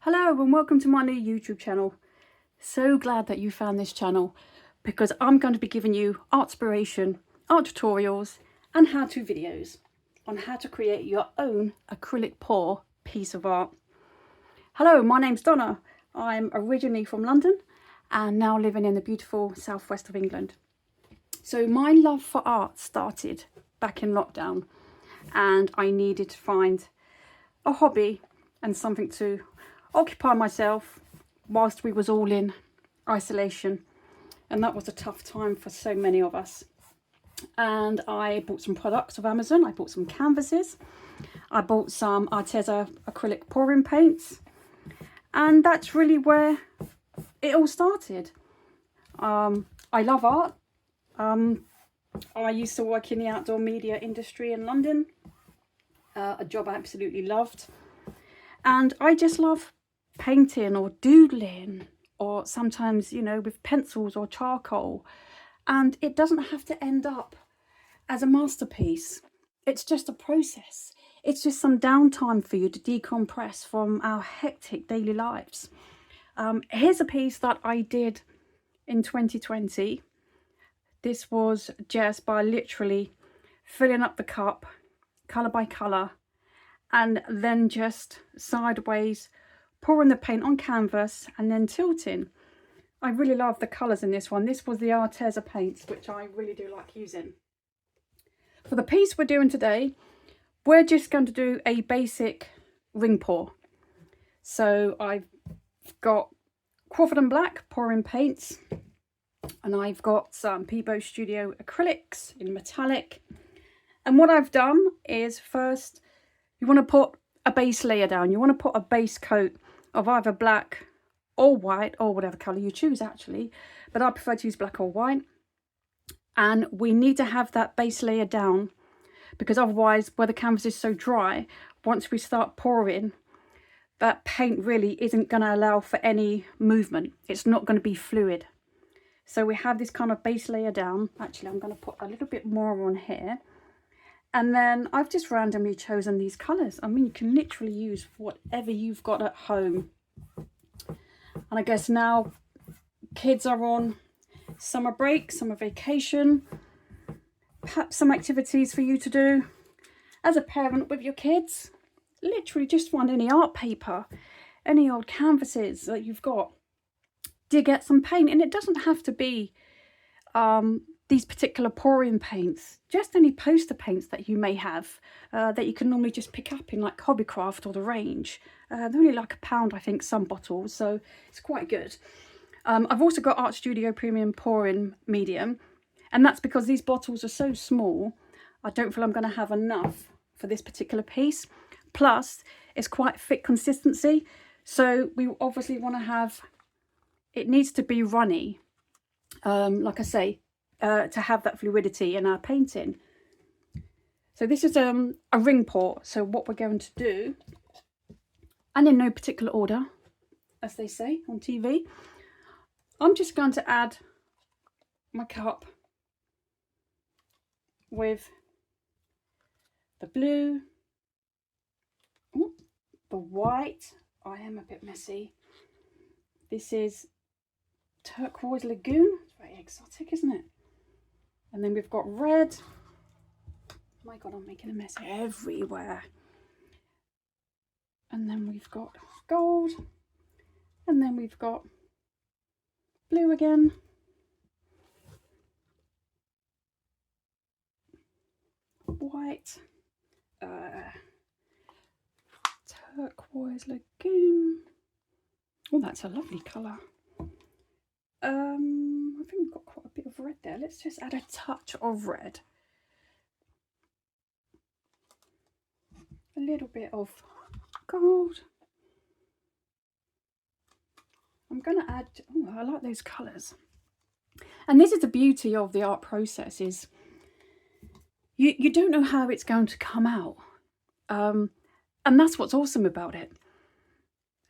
Hello and welcome to my new YouTube channel. So glad that you found this channel because I'm going to be giving you art-spiration, art tutorials and how-to videos on how to create your own acrylic pour piece of art. Hello, my name's Donna. I'm originally from London and now living in the beautiful southwest of England. So my love for art started back in lockdown and I needed to find a hobby and something to occupy myself whilst we was all in isolation, and that was a tough time for so many of us. And I bought some products of Amazon. I bought some canvases, I bought some Arteza acrylic pouring paints, and that's really where it all started. I love art. I used to work in the outdoor media industry in London, a job I absolutely loved, and I just love painting or doodling, or sometimes, you know, with pencils or charcoal, and it doesn't have to end up as a masterpiece. It's just a process. It's just some downtime for you to decompress from our hectic daily lives. Here's a piece that I did in 2020. This was just by literally filling up the cup colour by colour and then just sideways pouring the paint on canvas and then tilting. I really love the colours in this one. This was the Arteza paints, which I really do like using. For the piece we're doing today, we're just going to do a basic ring pour. So I've got Crawford & Black pouring paints, and I've got some Peebo Studio acrylics in metallic. And what I've done is, first you want to put a base layer down. You want to put a base coat of either black or white, or whatever colour you choose actually, but I prefer to use black or white. And we need to have that base layer down, because otherwise, where the canvas is so dry, once we start pouring, that paint really isn't going to allow for any movement. It's not going to be fluid. So we have this kind of base layer down. Actually, I'm going to put a little bit more on here. And then I've just randomly chosen these colours. I mean, you can literally use whatever you've got at home. And I guess now kids are on summer break, summer vacation, perhaps some activities for you to do as a parent with your kids. Literally just find any art paper, any old canvases that you've got. Dig out some paint, and it doesn't have to be these particular pouring paints, just any poster paints that you may have that you can normally just pick up in like Hobbycraft or the range. They're only like £1, I think, some bottles, so it's quite good. I've also got Art Studio Premium Pouring Medium, and that's because these bottles are so small, I don't feel I'm going to have enough for this particular piece. Plus, it's quite thick consistency, so we obviously want to have, it needs to be runny, like I say, to have that fluidity in our painting. So this is a ring pour. So what we're going to do, and in no particular order, as they say on TV, I'm just going to add my cup with the blue, the white. I am a bit messy. This is Turquoise Lagoon. It's very exotic, isn't it? And then we've got red. Oh my God, I'm making a mess everywhere. And then we've got gold. And then we've got blue again. White. Turquoise Lagoon. Oh, that's a lovely colour. I think we've got quite a bit of red there. Let's just add a touch of red. A little bit of gold. I'm going to add, oh, I like those colours. And this is the beauty of the art process, is you don't know how it's going to come out. And that's what's awesome about it.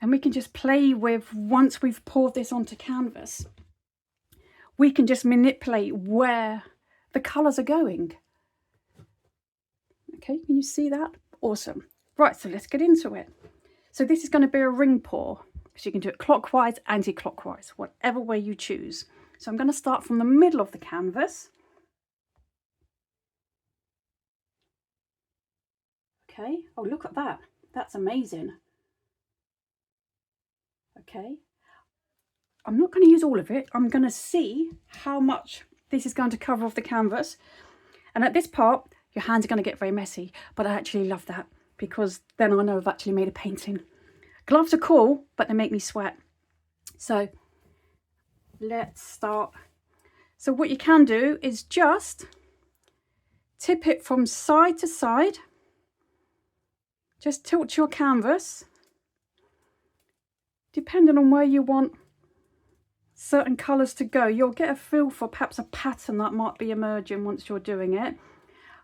And we can just play with, once we've poured this onto canvas, we can just manipulate where the colours are going. Okay, can you see that? Awesome. Right, so let's get into it. So this is going to be a ring pour. So you can do it clockwise, anti-clockwise, whatever way you choose. So I'm going to start from the middle of the canvas. Okay, oh look at that, that's amazing. Okay, I'm not going to use all of it. I'm going to see how much this is going to cover off the canvas. And at this part, your hands are going to get very messy, but I actually love that because then I know I've actually made a painting. Gloves are cool, but they make me sweat. So let's start. So what you can do is just tip it from side to side. Just tilt your canvas, depending on where you want certain colours to go. You'll get a feel for perhaps a pattern that might be emerging once you're doing it.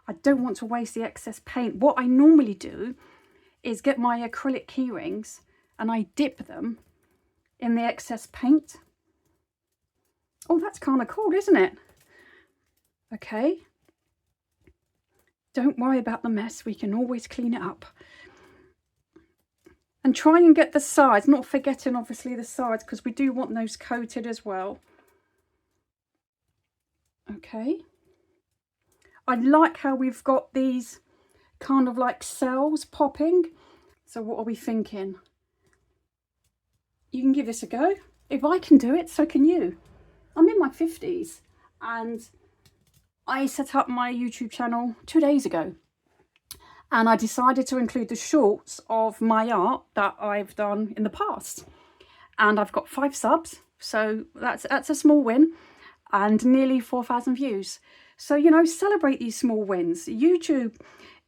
I don't want to waste the excess paint. What I normally do is get my acrylic key rings and I dip them in the excess paint. Oh, that's kind of cool, isn't it? Okay. Don't worry about the mess. We can always clean it up. And try and get the sides, not forgetting obviously the sides, because we do want those coated as well. Okay. I like how we've got these kind of like cells popping. So what are we thinking? You can give this a go. If I can do it, so can you. I'm in my 50s and I set up my YouTube channel 2 days ago. And I decided to include the shorts of my art that I've done in the past. And I've got 5 subs, so that's a small win, and nearly 4,000 views. So, you know, celebrate these small wins. YouTube,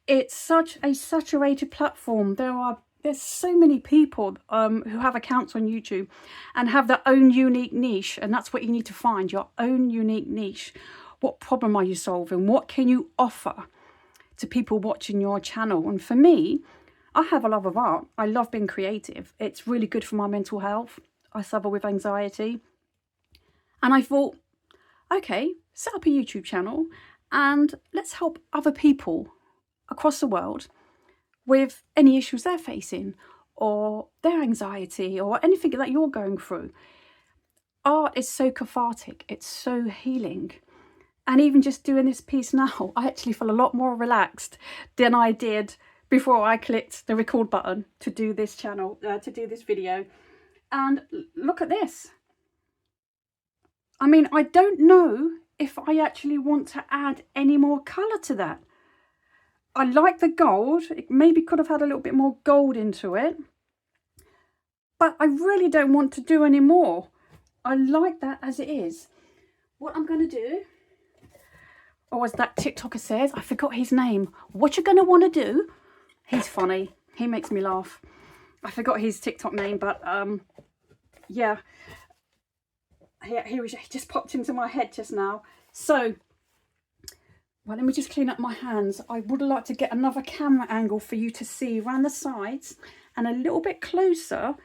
it's such a saturated platform. There's so many people who have accounts on YouTube and have their own unique niche. And that's what you need to find, your own unique niche. What problem are you solving? What can you offer to people watching your channel? And for me, I have a love of art. I love being creative. It's really good for my mental health. I suffer with anxiety. And I thought, okay, set up a YouTube channel and let's help other people across the world with any issues they're facing or their anxiety or anything that you're going through. Art is so cathartic. It's so healing. And even just doing this piece now, I actually feel a lot more relaxed than I did before I clicked the record button to do this channel, to do this video. And look at this. I mean, I don't know if I actually want to add any more colour to that. I like the gold. It maybe could have had a little bit more gold into it. But I really don't want to do any more. I like that as it is. What I'm going to do, or as that TikToker says, I forgot his name. What you're going to want to do, he's funny. He makes me laugh. I forgot his TikTok name, but yeah. He just popped into my head just now. So, well, let me just clean up my hands. I would like to get another camera angle for you to see around the sides and a little bit closer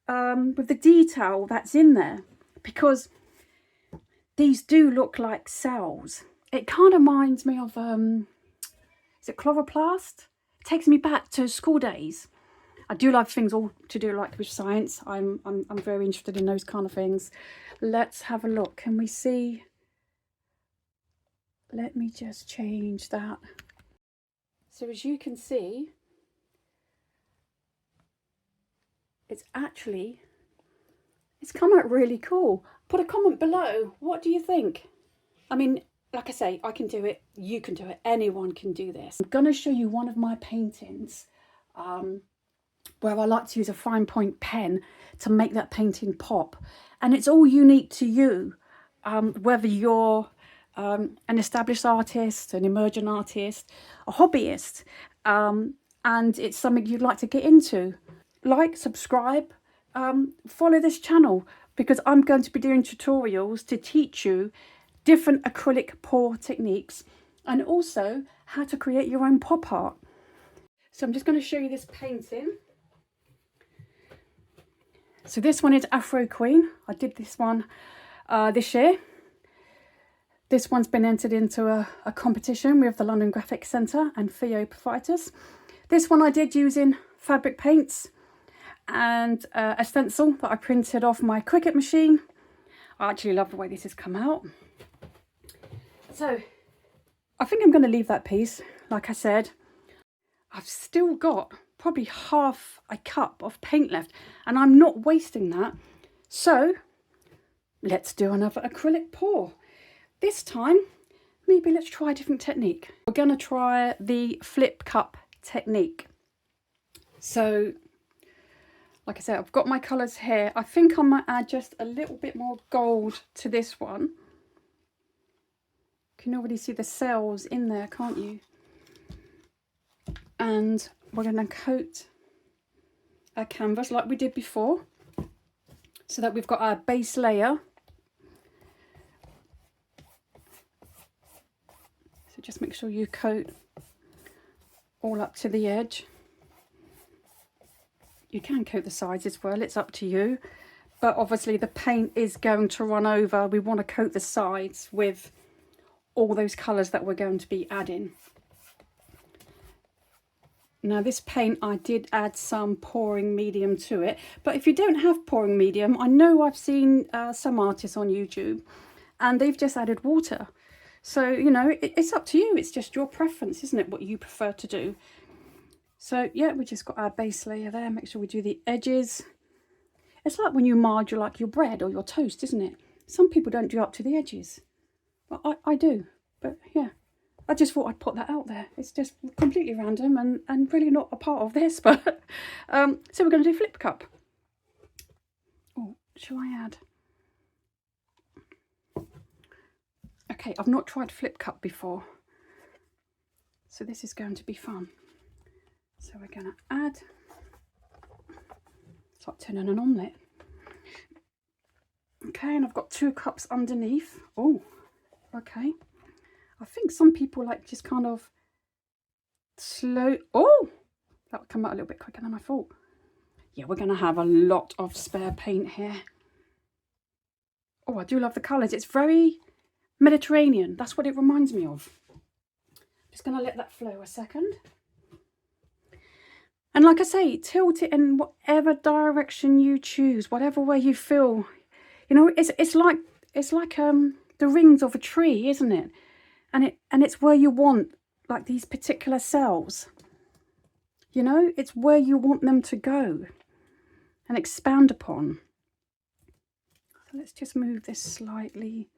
with the detail that's in there, because these do look like cells. It kind of reminds me of, is it chloroplast? It takes me back to school days. I do like things all to do like with science. I'm very interested in those kind of things. Let's have a look. Can we see? Let me just change that. So as you can see, it's come out really cool. Put a comment below. What do you think? I mean, like I say, I can do it. You can do it. Anyone can do this. I'm going to show you one of my paintings where I like to use a fine point pen to make that painting pop. And it's all unique to you, whether you're an established artist, an emerging artist, a hobbyist, and it's something you'd like to get into. Like, subscribe, follow this channel, because I'm going to be doing tutorials to teach you different acrylic pour techniques and also how to create your own pop art. So I'm just going to show you this painting. So this one is Afro Queen. I did this one this year. This one's been entered into a competition with the London Graphic Centre and Theo Proprietors. This one I did using fabric paints. and a stencil that I printed off my Cricut machine. I actually love the way this has come out. So I think I'm going to leave that piece. Like I said, I've still got probably half a cup of paint left, and I'm not wasting that. So let's do another acrylic pour. This time, maybe let's try a different technique. We're going to try the flip cup technique. So, like I said, I've got my colours here. I think I might add just a little bit more gold to this one. You can already see the cells in there, can't you? And we're going to coat our canvas like we did before, so that we've got our base layer. So just make sure you coat all up to the edge. You can coat the sides as well, it's up to you. But obviously the paint is going to run over. We want to coat the sides with all those colours that we're going to be adding. Now this paint, I did add some pouring medium to it. But if you don't have pouring medium, I know I've seen some artists on YouTube and they've just added water. So, you know, it's up to you. It's just your preference, isn't it? What you prefer to do. So, yeah, we just got our base layer there. Make sure we do the edges. It's like when you marge like your bread or your toast, isn't it? Some people don't do up to the edges. But I do. But, yeah. I just thought I'd put that out there. It's just completely random and really not a part of this. But so we're going to do flip cup. Oh, shall I add? Okay, I've not tried flip cup before. So this is going to be fun. So we're going to add. It's like turning an omelette. Okay, and I've got 2 cups underneath. Oh, okay. I think some people like just kind of slow. Oh, that would come out a little bit quicker than I thought. Yeah, we're going to have a lot of spare paint here. Oh, I do love the colours. It's very Mediterranean. That's what it reminds me of. Just going to let that flow a second. And like I say, tilt it in whatever direction you choose, whatever way you feel. You know, it's like the rings of a tree, isn't it? And it's where you want, like, these particular cells. You know, it's where you want them to go and expand upon. So let's just move this slightly.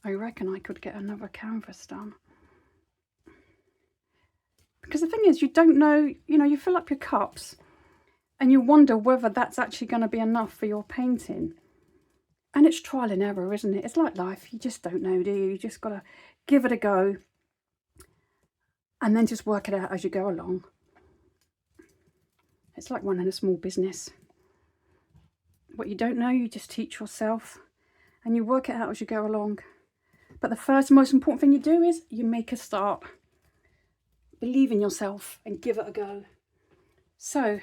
I reckon I could get another canvas done. Because the thing is, you don't know, you know, you fill up your cups and you wonder whether that's actually going to be enough for your painting. And it's trial and error, isn't it? It's like life. You just don't know, do you? You just got to give it a go and then just work it out as you go along. It's like running a small business. What you don't know, you just teach yourself and you work it out as you go along. But the first most important thing you do is you make a start. Believe in yourself and give it a go. So,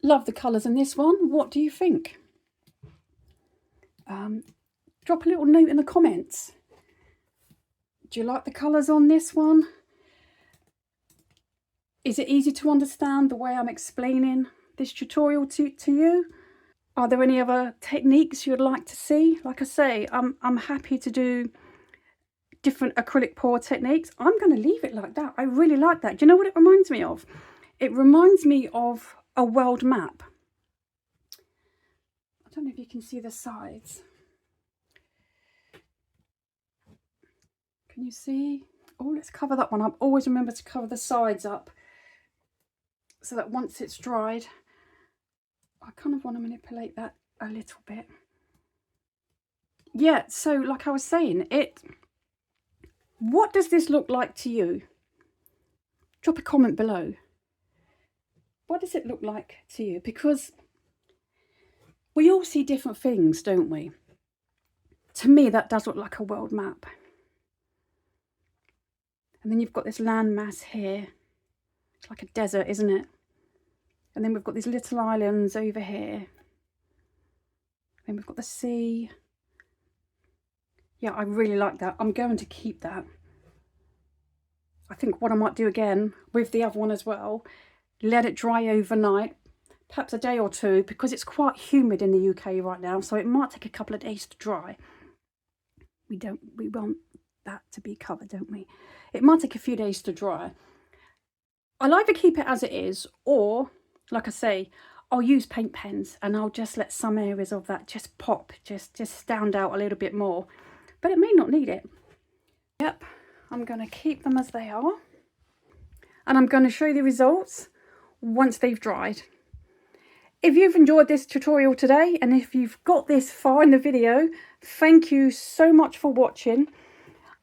love the colours in this one. What do you think? Drop a little note in the comments. Do you like the colours on this one? Is it easy to understand the way I'm explaining this tutorial to you? Are there any other techniques you'd like to see? Like I say, I'm happy to do different acrylic pour techniques. I'm going to leave it like that. I really like that. Do you know what it reminds me of? It reminds me of a world map. I don't know if you can see the sides. Can you see? Oh, let's cover that one up. Always remember to cover the sides up so that once it's dried, I kind of want to manipulate that a little bit. Yeah, so like I was saying, what does this look like to you? Drop a comment below. What does it look like to you? Because we all see different things, don't we? To me, that does look like a world map. And then you've got this landmass here. It's like a desert, isn't it? And then we've got these little islands over here. Then we've got the sea. Yeah, I really like that. I'm going to keep that. I think what I might do again with the other one as well, let it dry overnight, perhaps a day or two, because it's quite humid in the UK right now, so it might take a couple of days to dry. We want that to be covered, don't we? It might take a few days to dry. I'll either keep it as it is, or, like I say, I'll use paint pens and I'll just let some areas of that just pop, just stand out a little bit more. But it may not need it. Yep, I'm going to keep them as they are. And I'm going to show you the results once they've dried. If you've enjoyed this tutorial today, and if you've got this far in the video, thank you so much for watching.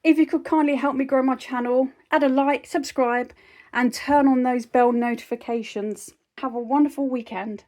If you could kindly help me grow my channel, add a like, subscribe, and turn on those bell notifications. Have a wonderful weekend.